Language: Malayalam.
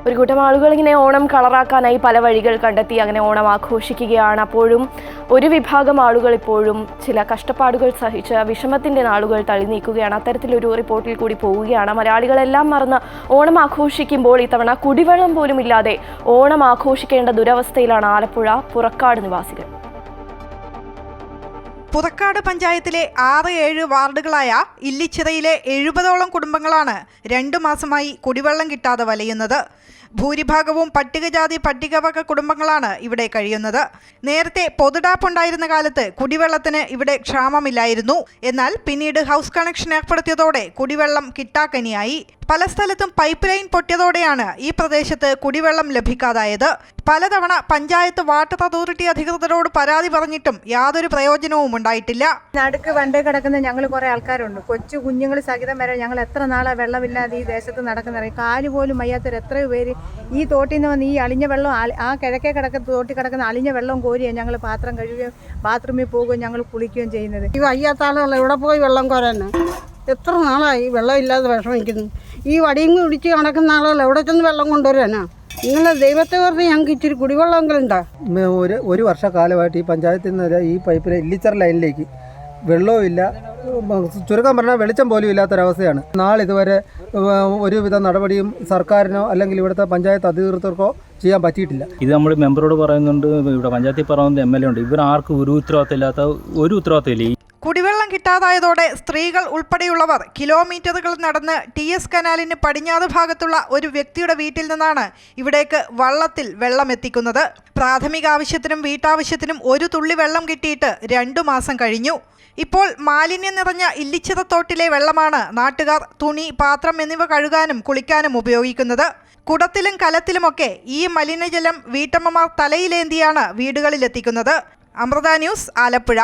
ഒരു കൂട്ടം ആളുകൾ ഇങ്ങനെ ഓണം കളറാക്കാനായി പല വഴികൾ കണ്ടെത്തി അങ്ങനെ ഓണം ആഘോഷിക്കുകയാണ്. അപ്പോഴും ഒരു വിഭാഗം ആളുകൾ ഇപ്പോഴും ചില കഷ്ടപ്പാടുകൾ സഹിച്ച് വിഷമത്തിൻ്റെ നാളുകൾ തള്ളി നീക്കുകയാണ്. അത്തരത്തിലൊരു റിപ്പോർട്ടിൽ കൂടി പോവുകയാണ്. മലയാളികളെല്ലാം മറന്ന് ഓണം ആഘോഷിക്കുമ്പോൾ ഇത്തവണ കുടിവെള്ളം പോലും ഇല്ലാതെ ഓണം ആഘോഷിക്കേണ്ട ദുരവസ്ഥയിലാണ് ആലപ്പുഴ പുറക്കാട് നിവാസികൾ. പുറക്കാട് പഞ്ചായത്തിലെ 6-7 വാർഡുകളായ ഇല്ലിച്ചിറയിലെ 70ഓളം കുടുംബങ്ങളാണ് 2 മാസമായി കുടിവെള്ളം കിട്ടാതെ വലയുന്നത്. ഭൂരിഭാഗവും പട്ടികജാതി പട്ടികവർഗ കുടുംബങ്ങളാണ് ഇവിടെ കഴിയുന്നത്. നേരത്തെ പൊതുടാപ്പുണ്ടായിരുന്ന കാലത്ത് കുടിവെള്ളത്തിന് ഇവിടെ ക്ഷാമമില്ലായിരുന്നു. എന്നാൽ പിന്നീട് ഹൗസ് കണക്ഷൻ ഏർപ്പെടുത്തിയതോടെ കുടിവെള്ളം കിട്ടാക്കനിയായി. പല സ്ഥലത്തും പൈപ്പ് ലൈൻ പൊട്ടിയതോടെയാണ് ഈ പ്രദേശത്ത് കുടിവെള്ളം ലഭിക്കാതായത്. പലതവണ പഞ്ചായത്ത് വാട്ടർ അതോറിറ്റി അധികൃതരോട് പരാതി പറഞ്ഞിട്ടും യാതൊരു പ്രയോജനവും ഉണ്ടായിട്ടില്ല. നടുക്ക് വണ്ടേ കിടക്കുന്ന ഞങ്ങൾ കുറേ ആൾക്കാരുണ്ട്. കൊച്ചു കുഞ്ഞുങ്ങൾ സഹിതം വരെ ഞങ്ങൾ എത്ര നാളെ വെള്ളമില്ലാതെ ഈ ദേശത്ത് നടക്കുന്നത്. കാല് പോലും വയ്യാത്തവർ എത്രയോ പേര് ഈ തോട്ടിൽ നിന്ന് വന്ന് ഈ അളിഞ്ഞ വെള്ളം ആ കിഴക്കേ കിടക്കുന്ന തോട്ടിൽ കിടക്കുന്ന അളിഞ്ഞ വെള്ളം കോരിയാണ് ഞങ്ങൾ പാത്രം കഴുകുകയും ബാത്റൂമിൽ പോവുകയും ഞങ്ങൾ കുളിക്കുകയും ചെയ്യുന്നത്. ഈ വയ്യാത്ത ആളുകൾ എവിടെ പോയി വെള്ളം കോരാന്? എത്ര നാളായി വെള്ളമില്ലാതെ വിഷമിക്കുന്നു. ഈ വടിയും കുടിച്ച് നടക്കുന്ന ആളുകൾ എവിടെ ചെന്ന് വെള്ളം കൊണ്ടുവരാനാ? നിങ്ങൾ ദൈവത്തെ വെറുതെ ഞങ്ങൾക്ക് ഇച്ചിരി കുടിവെള്ളമെങ്കിലും ഉണ്ടാ. ഒരു വർഷക്കാലമായിട്ട് ഈ പഞ്ചായത്തിൽ നിന്ന് ഈ പൈപ്പിലെ ഇല്ലിച്ചർ ലൈനിലേക്ക് വെള്ളവും ഇല്ല, ചുരുക്കം പറഞ്ഞാൽ വെളിച്ചം പോലും ഇല്ലാത്തൊരവസ്ഥയാണ്. നാളിതുവരെ ഒരുവിധ നടപടിയും സർക്കാരിനോ അല്ലെങ്കിൽ ഇവിടുത്തെ പഞ്ചായത്ത് അധികൃതർക്കോ ചെയ്യാൻ പറ്റിയിട്ടില്ല. ഇത് നമ്മൾ മെമ്പറോട് പറയുന്നുണ്ട്, ഇവിടെ പഞ്ചായത്തിൽ പറയുന്നത് MLA ഉണ്ട്. ഇവരാർക്കും ഒരു ഉത്തരവാദിത്തമില്ല. കുടിവെള്ളം കിട്ടാതായതോടെ സ്ത്രീകൾ ഉൾപ്പെടെയുള്ളവർ കിലോമീറ്ററുകൾ നടന്ന് TS കനാലിന് പടിഞ്ഞാറ് ഭാഗത്തുള്ള ഒരു വ്യക്തിയുടെ വീട്ടിൽ നിന്നാണ് ഇവിടേക്ക് വള്ളത്തിൽ വെള്ളം എത്തിക്കുന്നത്. പ്രാഥമിക ആവശ്യത്തിനും വീട്ടാവശ്യത്തിനും ഒരു തുള്ളി വെള്ളം കിട്ടിയിട്ട് 2 മാസം കഴിഞ്ഞു. ഇപ്പോൾ മാലിന്യം നിറഞ്ഞ ഇല്ലിച്ചിറ തോട്ടിലെ വെള്ളമാണ് നാട്ടുകാർ തുണി, പാത്രം എന്നിവ കഴുകാനും കുളിക്കാനും ഉപയോഗിക്കുന്നത്. കുടത്തിലും കലത്തിലുമൊക്കെ ഈ മലിനജലം വീട്ടമ്മമാർ തലയിലേന്തിയാണ് വീടുകളിലെത്തിക്കുന്നത്. അമൃത ന്യൂസ്, ആലപ്പുഴ.